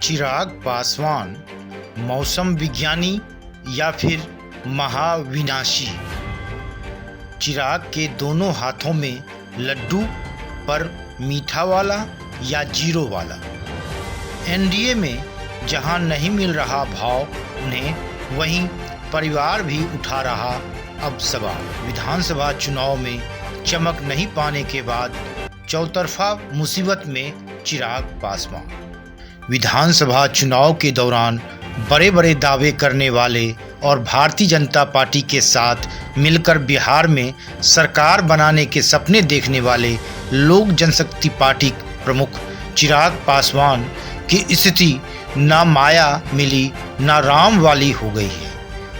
चिराग पासवान मौसम विज्ञानी या फिर महाविनाशी। चिराग के दोनों हाथों में लड्डू, पर मीठा वाला या जीरो वाला। एनडीए में जहां नहीं मिल रहा भाव उन्हें, वहीं परिवार भी उठा रहा अब सवाल। विधानसभा चुनाव में चमक नहीं पाने के बाद चौतरफा मुसीबत में चिराग पासवान। विधानसभा चुनाव के दौरान बड़े बड़े दावे करने वाले और भारतीय जनता पार्टी के साथ मिलकर बिहार में सरकार बनाने के सपने देखने वाले लोक जनशक्ति पार्टी प्रमुख चिराग पासवान की स्थिति ना माया मिली ना राम वाली हो गई है।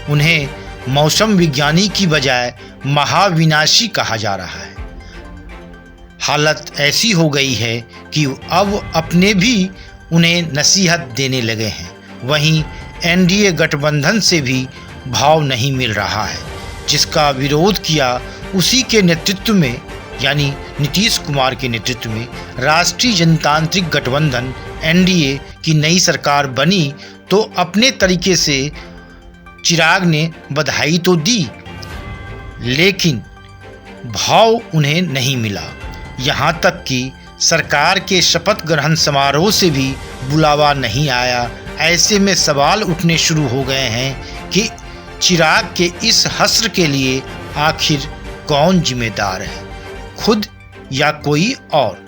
उन्हें मौसम विज्ञानी की बजाय महाविनाशी कहा जा रहा है। हालत ऐसी हो गई है कि अब अपने भी उन्हें नसीहत देने लगे हैं। वहीं एनडीए गठबंधन से भी भाव नहीं मिल रहा है। जिसका विरोध किया उसी के नेतृत्व में, यानी नीतीश कुमार के नेतृत्व में राष्ट्रीय जनतांत्रिक गठबंधन एनडीए की नई सरकार बनी, तो अपने तरीके से चिराग ने बधाई तो दी, लेकिन भाव उन्हें नहीं मिला। यहाँ तक कि सरकार के शपथ ग्रहण समारोह से भी बुलावा नहीं आया। ऐसे में सवाल उठने शुरू हो गए हैं कि चिराग के इस हश्र के लिए आखिर कौन जिम्मेदार है, खुद या कोई और।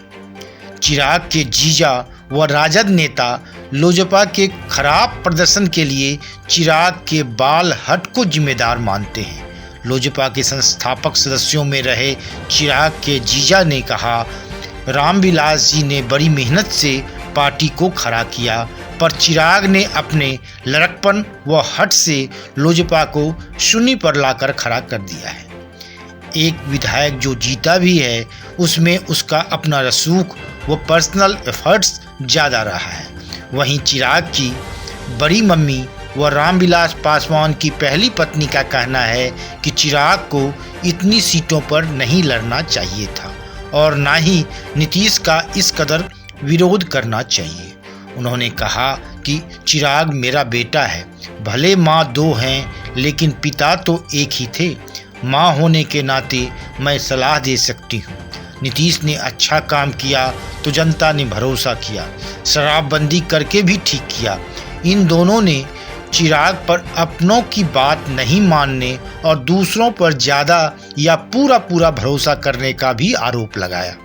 चिराग के जीजा व राजद नेता लोजपा के खराब प्रदर्शन के लिए चिराग के बाल हट को जिम्मेदार मानते हैं। लोजपा के संस्थापक सदस्यों में रहे चिराग के जीजा ने कहा, रामविलास जी ने बड़ी मेहनत से पार्टी को खड़ा किया, पर चिराग ने अपने लड़कपन व हट से लोजपा को शून्य पर लाकर खड़ा कर दिया है। एक विधायक जो जीता भी है, उसमें उसका अपना रसूख व पर्सनल एफर्ट्स ज़्यादा रहा है। वहीं चिराग की बड़ी मम्मी व रामविलास पासवान की पहली पत्नी का कहना है कि चिराग को इतनी सीटों पर नहीं लड़ना चाहिए था और ना ही नीतीश का इस कदर विरोध करना चाहिए। उन्होंने कहा कि चिराग मेरा बेटा है, भले माँ दो हैं लेकिन पिता तो एक ही थे। माँ होने के नाते मैं सलाह दे सकती हूँ। नीतीश ने अच्छा काम किया तो जनता ने भरोसा किया, शराबबंदी करके भी ठीक किया। इन दोनों ने चिराग पर अपनों की बात नहीं मानने और दूसरों पर ज़्यादा या पूरा भरोसा करने का भी आरोप लगाया।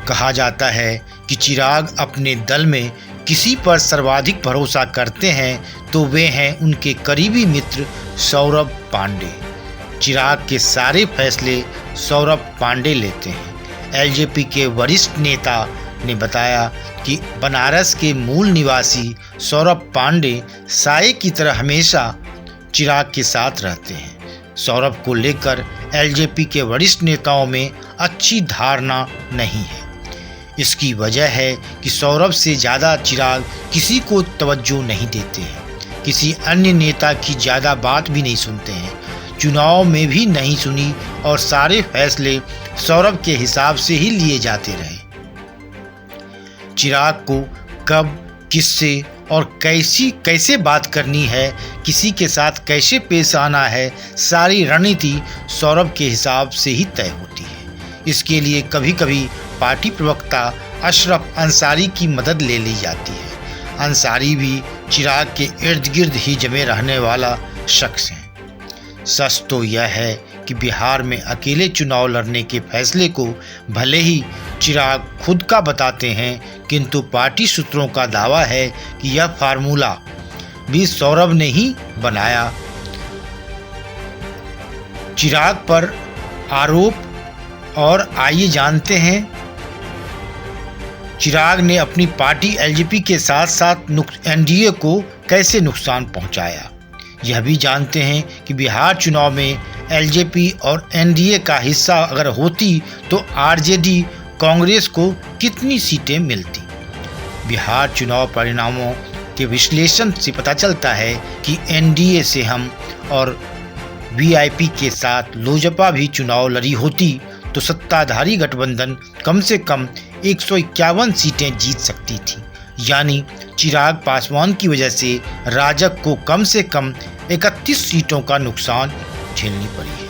कहा जाता है कि चिराग अपने दल में किसी पर सर्वाधिक भरोसा करते हैं तो वे हैं उनके करीबी मित्र सौरभ पांडे। चिराग के सारे फैसले सौरभ पांडे लेते हैं। एलजेपी के वरिष्ठ नेता ने बताया कि बनारस के मूल निवासी सौरभ पांडे साये की तरह हमेशा चिराग के साथ रहते हैं। सौरभ को लेकर एलजेपी के वरिष्ठ नेताओं में अच्छी धारणा नहीं है। इसकी वजह है कि सौरभ से ज़्यादा चिराग किसी को तवज्जो नहीं देते हैं, किसी अन्य नेता की ज़्यादा बात भी नहीं सुनते हैं, चुनाव में भी नहीं सुनी और सारे फैसले सौरभ के हिसाब से ही लिए जाते रहे। चिराग को कब, किससे और कैसे बात करनी है, किसी के साथ कैसे पेश आना है, सारी रणनीति सौरभ के हिसाब से ही तय होती है। इसके लिए कभी कभी पार्टी प्रवक्ता अशरफ अंसारी की मदद ले ली जाती है। अंसारी भी चिराग के इर्द गिर्द ही जमे रहने वाला शख्स है। सच तो यह है कि बिहार में अकेले चुनाव लड़ने के फैसले को भले ही चिराग खुद का बताते हैं, किंतु पार्टी सूत्रों का दावा है कि यह फार्मूला भी सौरभ ने ही बनाया। चिराग पर आरोप, और आइए जानते हैं चिराग ने अपनी पार्टी एलजेपी के साथ साथ एनडीए को कैसे नुकसान पहुंचाया। यह भी जानते हैं कि बिहार चुनाव में एलजेपी और एनडीए का हिस्सा अगर होती तो आरजेडी कांग्रेस को कितनी सीटें मिलती। बिहार चुनाव परिणामों के विश्लेषण से पता चलता है कि एनडीए से हम और वीआईपी के साथ लोजपा भी चुनाव लड़ी होती तो सत्ताधारी गठबंधन कम से कम 151 सीटें जीत सकती थी। यानी चिराग पासवान की वजह से राजग को कम से कम 31 सीटों का नुकसान झेलनी पड़ी है।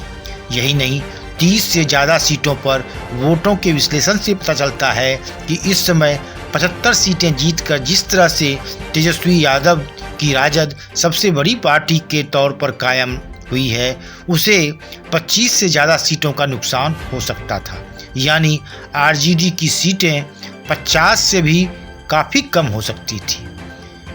यही नहीं, 30 से ज़्यादा सीटों पर वोटों के विश्लेषण से पता चलता है कि इस समय 75 सीटें जीतकर जिस तरह से तेजस्वी यादव की राजद सबसे बड़ी पार्टी के तौर पर कायम हुई है, उसे 25 से ज़्यादा सीटों का नुकसान हो सकता था। यानी आरजेडी की सीटें 50 से भी काफ़ी कम हो सकती थी।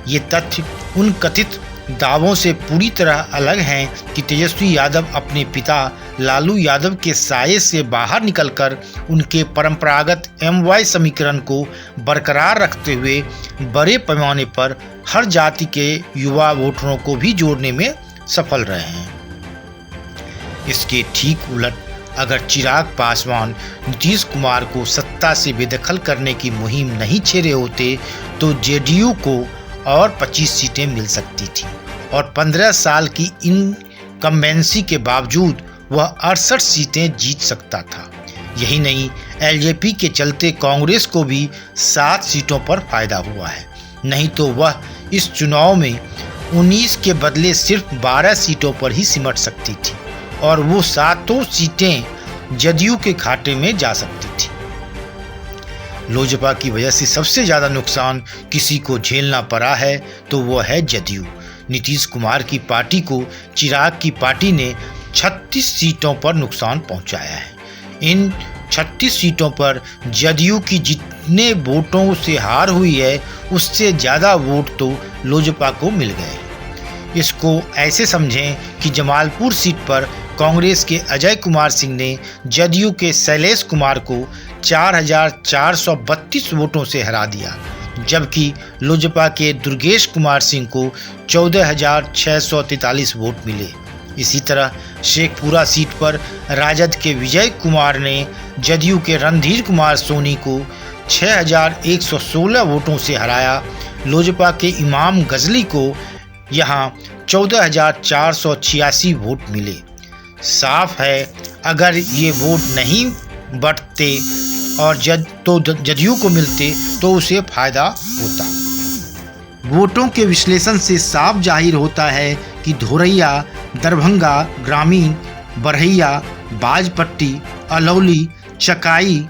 ये तथ्य उन कथित दावों से पूरी तरह अलग हैं कि तेजस्वी यादव अपने पिता लालू यादव के साये से बाहर निकलकर उनके परंपरागत MY समीकरण को बरकरार रखते हुए बड़े पैमाने पर हर जाति के युवा वोटरों को भी जोड़ने में सफल रहे हैं। इसके ठीक उलट अगर चिराग पासवान नीतीश कुमार को सत्ता से बेदखल करने की मुहिम नहीं छेड़े होते तो जेडीयू को और 25 सीटें मिल सकती थी और 15 साल की इनकम्बेंसी के बावजूद वह 68 सीटें जीत सकता था। यही नहीं, एलजेपी के चलते कांग्रेस को भी 7 सीटों पर फायदा हुआ है, नहीं तो वह इस चुनाव में 19 के बदले सिर्फ 12 सीटों पर ही सिमट सकती थी और वो 7 सीटें जदयू के खाते में जा सकती थी। लोजपा की वजह से सबसे ज़्यादा नुकसान किसी को झेलना पड़ा है तो वो है जदयू। नीतीश कुमार की पार्टी को चिराग की पार्टी ने 36 सीटों पर नुकसान पहुंचाया है। इन 36 सीटों पर जदयू की जितने वोटों से हार हुई है उससे ज़्यादा वोट तो लोजपा को मिल गए। इसको ऐसे समझें कि जमालपुर सीट पर कांग्रेस के अजय कुमार सिंह ने जदयू के शैलेश कुमार को 4,432 वोटों से हरा दिया, जबकि लोजपा के दुर्गेश कुमार सिंह को 14,643 वोट मिले। इसी तरह शेखपुरा सीट पर राजद के विजय कुमार ने जदयू के रणधीर कुमार सोनी को 6,116 वोटों से हराया। लोजपा के इमाम गजली को यहाँ 14,486 वोट मिले। साफ है, अगर ये वोट नहीं बढ़ते और जदयू को मिलते तो उसे फायदा होता। वोटों के विश्लेषण से साफ जाहिर होता है कि धोरैया, दरभंगा ग्रामीण, बरहैया, बाजपट्टी, अलौली, चकाई,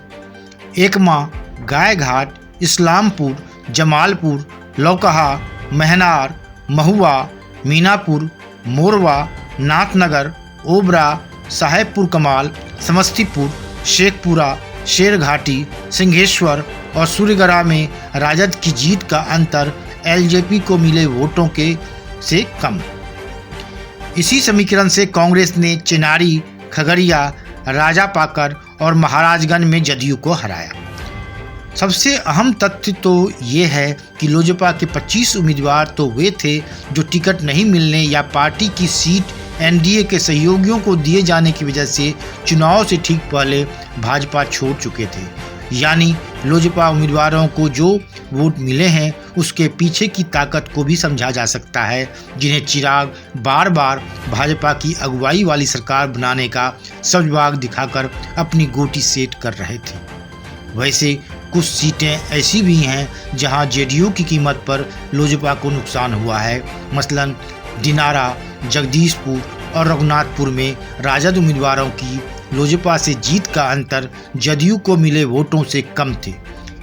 एकमा, गायघाट, इस्लामपुर, जमालपुर, लौकहा, महनार, महुआ, मीनापुर, मोरवा, नाथनगर, ओबरा, साहेबपुर कमाल, समस्तीपुर, शेखपुरा, शेरघाटी, सिंहेश्वर और सूर्यगढ़ा में राजद की जीत का अंतर एलजेपी को मिले वोटों के से कम। इसी समीकरण से कांग्रेस ने चेनारी, खगड़िया, राजापाकर और महाराजगंज में जदयू को हराया। सबसे अहम तथ्य तो ये है कि लोजपा के 25 उम्मीदवार तो वे थे जो टिकट नहीं मिलने या पार्टी की सीट एनडीए के सहयोगियों को दिए जाने की वजह से चुनाव से ठीक पहले भाजपा छोड़ चुके थे। यानी लोजपा उम्मीदवारों को जो वोट मिले हैं उसके पीछे की ताकत को भी समझा जा सकता है, जिन्हें चिराग बार बार भाजपा की अगुवाई वाली सरकार बनाने का सजवाग दिखाकर अपनी गोटी सेट कर रहे थे। वैसे कुछ सीटें ऐसी भी हैं जहां जेडीयू की कीमत पर लोजपा को नुकसान हुआ है। मसलन दिनारा, जगदीशपुर और रघुनाथपुर में राजद उम्मीदवारों की लोजपा से जीत का अंतर जदयू को मिले वोटों से कम थे।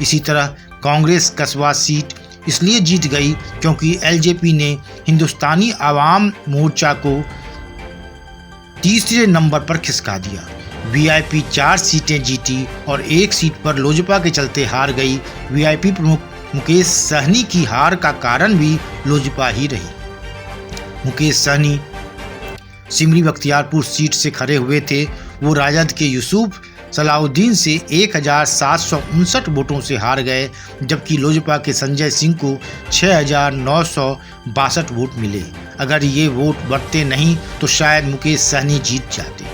इसी तरह कांग्रेस कसबा सीट इसलिए जीत गई क्योंकि एलजेपी ने हिंदुस्तानी आवाम मोर्चा को तीसरे नंबर पर खिसका दिया। वीआईपी 4 सीटें जीती और 1 सीट पर लोजपा के चलते हार गई। वीआईपी प्रमुख मुकेश सहनी की हार का कारण भी लोजपा ही रही। मुकेश सहनी सिमरी बख्तियारपुर सीट से खड़े हुए थे। वो राजद के यूसुफ सलाउद्दीन से 1,759 वोटों से हार गए, जबकि लोजपा के संजय सिंह को 6,962 वोट मिले। अगर ये वोट बढ़ते नहीं तो शायद मुकेश सहनी जीत जाते।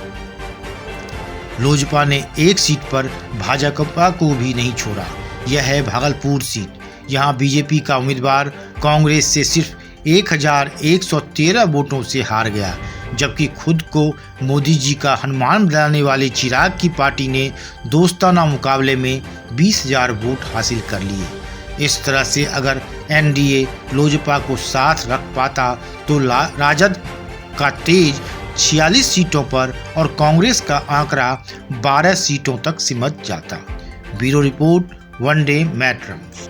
लोजपा ने 1 सीट पर भाजपा को भी नहीं छोड़ा, यह है भागलपुर सीट। यहाँ बीजेपी का उम्मीदवार कांग्रेस से सिर्फ 1,113 वोटों से हार गया, जबकि खुद को मोदी जी का हनुमान बनाने वाले चिराग की पार्टी ने दोस्ताना मुकाबले में 20,000 वोट हासिल कर लिए। इस तरह से अगर एनडीए लोजपा को साथ रख पाता तो राजद का तेज 46 सीटों पर और कांग्रेस का आंकड़ा 12 सीटों तक सिमट जाता। Bureau report, one day matrix.